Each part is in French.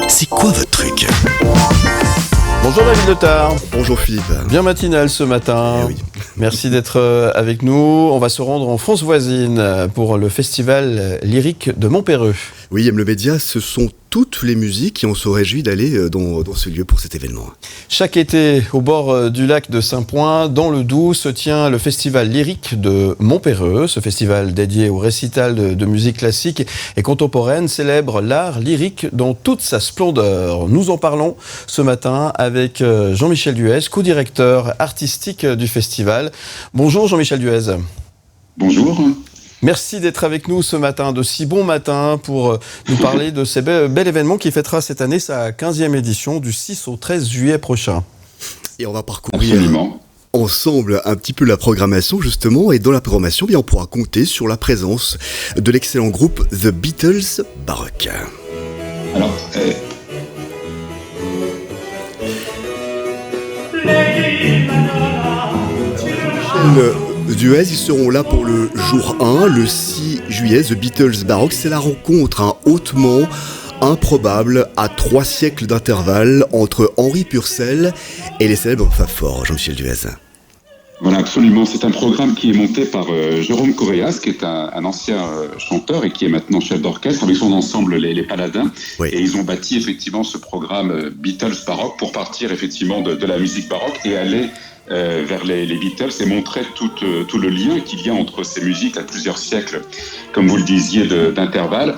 C'est quoi votre truc ? Bonjour David Letard. Bonjour Philippe. Bien matinal ce matin. Oui. Merci d'être avec nous. On va se rendre en France voisine pour le festival lyrique de Montpéreux. Oui, M. Le Média, ce sont toutes les musiques et on se réjouit d'aller dans ce lieu pour cet événement. Chaque été, au bord du lac de Saint-Point, dans le Doubs, se tient le festival lyrique de Montpéreux. Ce festival dédié au récital de musique classique et contemporaine célèbre l'art lyrique dans toute sa splendeur. Nous en parlons ce matin avec Jean-Michel Duez, co-directeur artistique du festival. Bonjour Jean-Michel Duez. Bonjour. Merci d'être avec nous ce matin, de si bon matin, pour nous parler de ce bel événement qui fêtera cette année sa 15e édition du 6 au 13 juillet prochain. Et on va parcourir ensemble un petit peu la programmation justement, et dans la programmation, on pourra compter sur la présence de l'excellent groupe The Beatles Baroque. Alors, Duez, ils seront là pour le jour 1, le 6 juillet, The Beatles Baroque. C'est la rencontre hautement improbable à 3 siècles d'intervalle entre Henri Purcell et les célèbres Fafort, Jean-Michel Duez. Voilà, absolument. C'est un programme qui est monté par Jérôme Correas, qui est un ancien chanteur et qui est maintenant chef d'orchestre avec son ensemble les Paladins. Oui. Et ils ont bâti effectivement ce programme Beatles Baroque pour partir effectivement de la musique baroque et aller vers les Beatles et montrer tout le lien qu'il y a entre ces musiques à plusieurs siècles, comme vous le disiez, d'intervalle.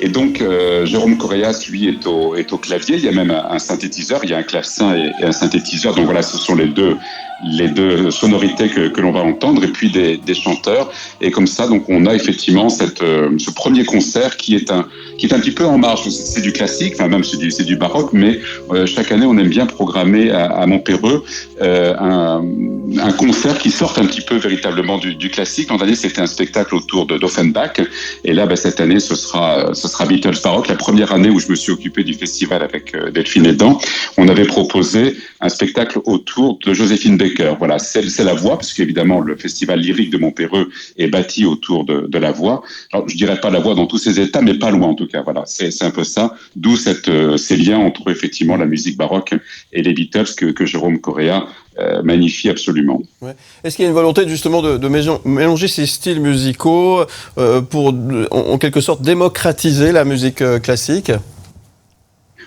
Et donc, Jérôme Correas, lui, est au clavier. Il y a même un synthétiseur, il y a un clavecin et un synthétiseur. Donc voilà, ce sont les deux sonorités que l'on va entendre, et puis des chanteurs. Et comme ça, donc, on a effectivement ce premier concert qui est un petit peu en marge. C'est du classique, enfin même c'est du baroque, mais chaque année, on aime bien programmer à Montpéreux un concert qui sort un petit peu véritablement du classique. L'an dernier, c'était un spectacle autour d'Offenbach, et là, cette année, ce sera Beatles Baroque. La première année où je me suis occupé du festival avec Delphine Edan, on avait proposé un spectacle autour de Joséphine Baker. Voilà, c'est la voix, parce qu'évidemment, le festival lyrique de Montpéreux est bâti autour de la voix. Alors, je dirais pas la voix dans tous ses états, mais pas loin en tout cas. Voilà, c'est un peu ça. D'où ces liens entre effectivement la musique baroque et les Beatles que Jérôme Correa magnifie absolument. Ouais. Est-ce qu'il y a une volonté justement de mélanger ces styles musicaux pour en quelque sorte démocratiser la musique classique ?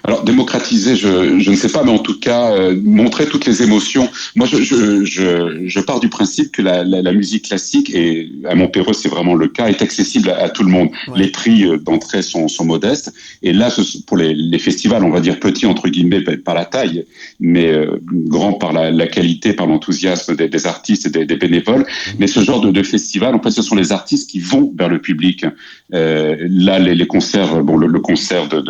Alors, démocratiser, je ne sais pas, mais en tout cas, montrer toutes les émotions. Moi, je pars du principe que la musique classique, et à Montpéreux, c'est vraiment le cas, est accessible à tout le monde. Ouais. Les prix d'entrée sont modestes. Et là, pour les festivals, on va dire petits, entre guillemets, par la taille, mais grand par la qualité, par l'enthousiasme des artistes et des bénévoles. Mais ce genre de festival, en fait, ce sont les artistes qui vont vers le public. Là, les concerts, le concert de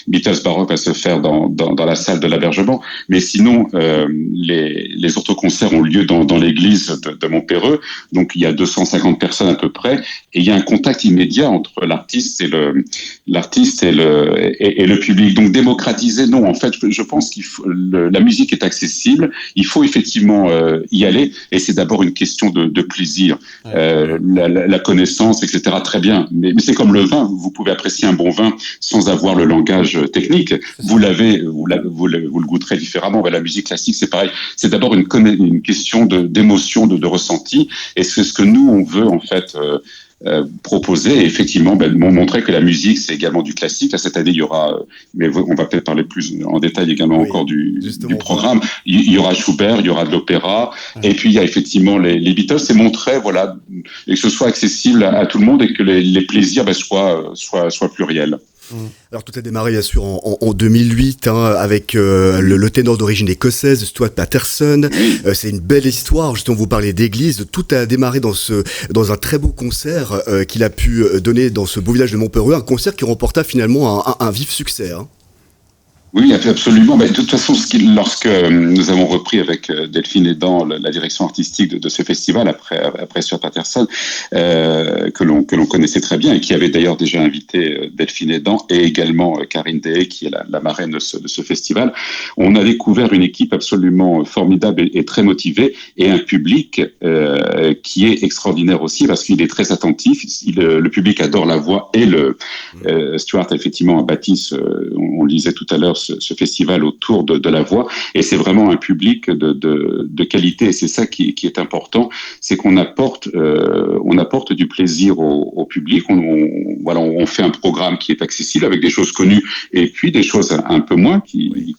Beatles Baroque va se faire dans la salle de l'Abergement, mais sinon les autres concerts ont lieu dans l'église de Montpéreux, donc il y a 250 personnes à peu près, et il y a un contact immédiat entre l'artiste et le public. Donc démocratiser, non, en fait je pense la musique est accessible, il faut effectivement y aller, et c'est d'abord une question de plaisir. La connaissance, etc., très bien, mais c'est comme le vin, vous pouvez apprécier un bon vin sans avoir le langage technique. Vous le goûterez différemment. La musique classique, c'est pareil. C'est d'abord une question d'émotion, de ressenti. Et c'est ce que nous, on veut en fait proposer. Et effectivement, montrer que la musique, c'est également du classique. Là, cette année, il y aura, mais on va peut-être parler plus en détail également encore du programme. Il y aura Schubert, il y aura de l'opéra. Et puis, il y a effectivement les Beatles. C'est montrer, voilà, et que ce soit accessible à tout le monde et que les plaisirs soient pluriels. Alors tout a démarré bien sûr en 2008 avec le ténor d'origine écossaise Stuart Patterson. C'est une belle histoire, justement vous parlez d'église. Tout a démarré dans un très beau concert qu'il a pu donner dans ce beau village de Montpéreux, un concert qui remporta finalement un vif succès. Oui, absolument. Mais de toute façon, lorsque nous avons repris avec Delphine Edan la direction artistique de ce festival après Stuart Patterson, que l'on connaissait très bien et qui avait d'ailleurs déjà invité Delphine Edan et également Karine Dehé, qui est la marraine de ce festival, on a découvert une équipe absolument formidable et très motivée et un public qui est extraordinaire aussi parce qu'il est très attentif. Le public adore la voix et Stuart effectivement a bâti, on le disait tout à l'heure, ce festival autour de la voix, et c'est vraiment un public de qualité, et c'est ça qui est important, c'est qu'on apporte du plaisir au public. On fait un programme qui est accessible avec des choses connues et puis des choses un peu moins qu'il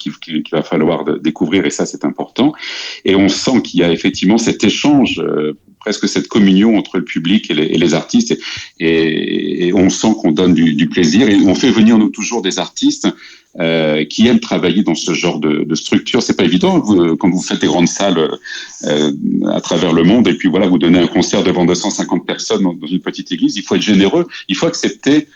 va falloir découvrir, et ça c'est important, et on sent qu'il y a effectivement cet échange, presque cette communion entre le public et les artistes, et on sent qu'on donne du plaisir, et on fait venir nous toujours des artistes qui aiment travailler dans ce genre de structure. C'est pas évident quand vous faites des grandes salles à travers le monde, et puis voilà, vous donnez un concert devant 250 personnes dans une petite église. Il faut être généreux, il faut accepter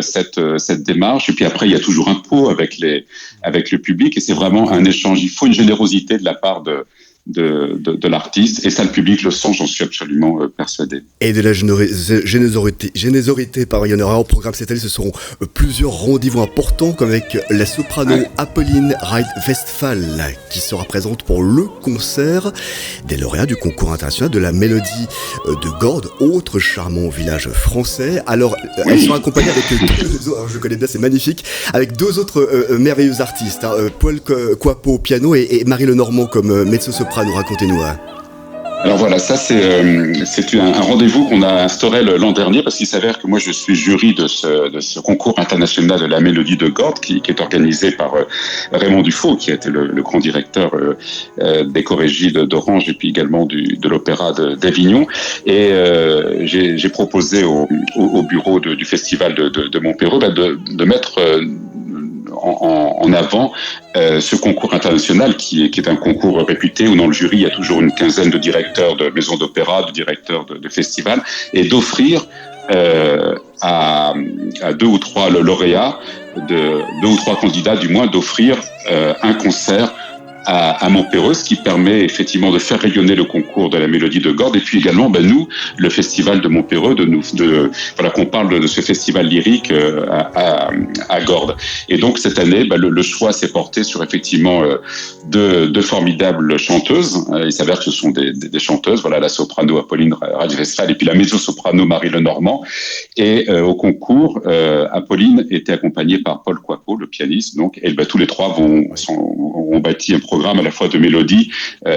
cette démarche, et puis après il y a toujours un pot avec le public, et c'est vraiment un échange. Il faut une générosité de la part de l'artiste, et ça le public le sent, j'en suis absolument persuadé. Et de la générosité, il y en aura au programme cette année. Ce seront plusieurs rendez-vous importants, comme avec la soprano Apolline Reid-Westphal, qui sera présente pour le concert des lauréats du concours international de la mélodie de Gordes, autre charmant village français. Alors, elle sera accompagnée avec je connais bien, c'est magnifique, avec deux autres merveilleux artistes, Paul Coipot au piano et Marie Lenormand comme mezzo-soprano. Racontez-nous. Alors voilà, ça c'est un rendez-vous qu'on a instauré l'an dernier, parce qu'il s'avère que moi je suis jury de ce concours international de la mélodie de Gordes qui est organisé par Raymond Dufaux, qui a été le grand directeur des chorégies d'Orange et puis également de l'opéra d'Avignon, et j'ai proposé au bureau du festival de Montpéreux de mettre en avant ce concours international qui est un concours réputé, où dans le jury il y a toujours une quinzaine de directeurs de maisons d'opéra, de directeurs de festivals, et d'offrir à deux ou trois lauréats, deux ou trois candidats du moins, d'offrir un concert à Montpéreux, ce qui permet effectivement de faire rayonner le concours de la mélodie de Gordes, et puis également nous, le festival de Montpéreux, voilà, qu'on parle de ce festival lyrique à Gordes. Et donc cette année, le choix s'est porté sur effectivement deux formidables chanteuses. Il s'avère que ce sont des chanteuses, voilà, la soprano Apolline Reid-Westphal et puis la mezzo-soprano Marie Lenormand. Et au concours, Apolline était accompagnée par Paul Coipot, le pianiste, donc, et tous les trois ont bâti un programme à la fois de mélodie,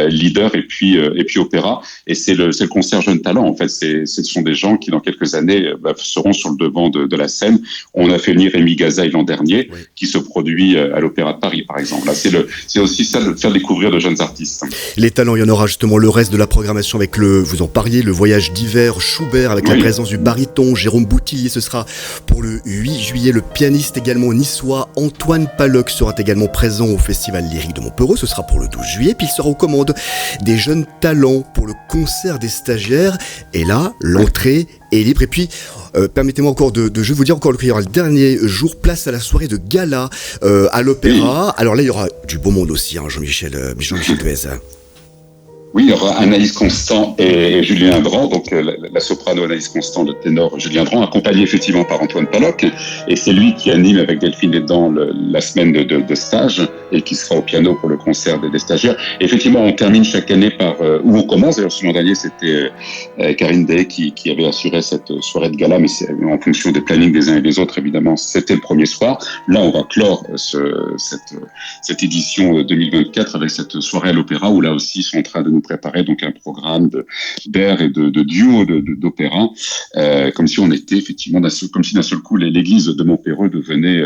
leader et puis opéra, et c'est le concert Jeunes Talents. En fait, ce sont des gens qui dans quelques années seront sur le devant de la scène. On a fait venir Rémi Gazaille l'an dernier, qui se produit à l'Opéra de Paris, par exemple. Là, c'est aussi ça, de faire découvrir de jeunes artistes. Les talents, il y en aura justement le reste de la programmation avec vous en parliez, le voyage d'hiver Schubert, avec la présence du baryton Jérôme Boutillier. Ce sera pour le 8 juillet. Le pianiste également niçois Antoine Paloc sera également présent au Festival lyrique de Montpéreux. Ce sera pour le 12 juillet, puis il sera aux commandes des jeunes talents pour le concert des stagiaires, et là l'entrée est libre. Et puis permettez-moi encore je vais vous dire encore qu'il y aura le dernier jour, place à la soirée de gala à l'Opéra. Alors là il y aura du beau monde aussi, Jean-Michel Duez. Oui, il y aura Anaïs Constant et Julien Drand, donc la soprano Anaïs Constant, le ténor Julien Drand, accompagné effectivement par Antoine Paloc, et c'est lui qui anime avec Delphine Edan la semaine de stage, et qui sera au piano pour le concert des stagiaires. Et effectivement, on termine chaque année où on commence, d'ailleurs l'an dernier c'était Karine Dehé qui avait assuré cette soirée de gala, mais c'est en fonction des plannings des uns et des autres, évidemment, c'était le premier soir. Là, on va clore cette édition 2024 avec cette soirée à l'Opéra, où là aussi ils sont en train de nous préparer donc un programme d'air et de duo d'opéra, comme si on était effectivement comme si d'un seul coup l'église de Montpéreux devenait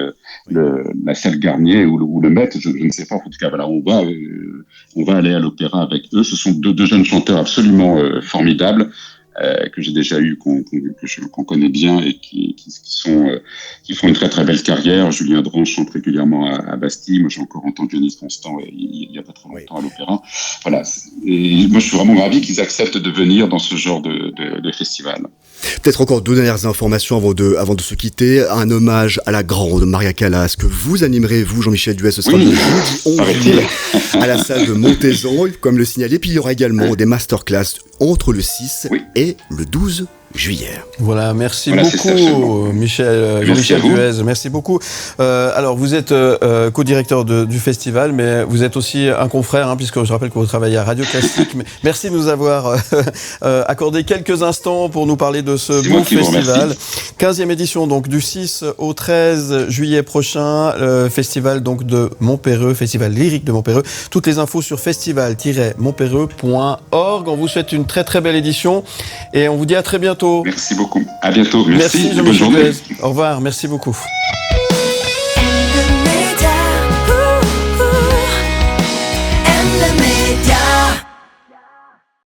la salle Garnier ou le Met, je ne sais pas. En tout cas, voilà, on va aller à l'opéra avec eux. Ce sont deux jeunes chanteurs absolument formidables, que j'ai déjà eu, qu'on connaît bien, et qui qui font une très très belle carrière. Julien Dran chante régulièrement à Bastille. Moi, j'ai encore entendu Anis Constant il y a pas très longtemps à l'Opéra. Voilà. Et moi, je suis vraiment ravi qu'ils acceptent de venir dans ce genre de festival. Peut-être encore 2 dernières informations avant de se quitter. Un hommage à la grande Maria Callas que vous animerez, vous, Jean-Michel Duez, ce sera le jeudi 11 juillet à la salle de Montezon, comme le signalé. Puis il y aura également des masterclass entre le 6 et le 12 juillet. Voilà, merci beaucoup Michel Duez, merci beaucoup. Alors vous êtes co-directeur du festival, mais vous êtes aussi un confrère, puisque je rappelle que vous travaillez à Radio Classique. Merci de nous avoir accordé quelques instants pour nous parler de ce beau festival. 15e édition donc du 6 au 13 juillet prochain, le festival donc de Montperreux, festival lyrique de Montperreux. Toutes les infos sur festival-montperreux.org. On vous souhaite une très très belle édition et on vous dit à très bientôt. Merci beaucoup. À bientôt. Merci Jean-Michel Duez. Au revoir. Merci beaucoup.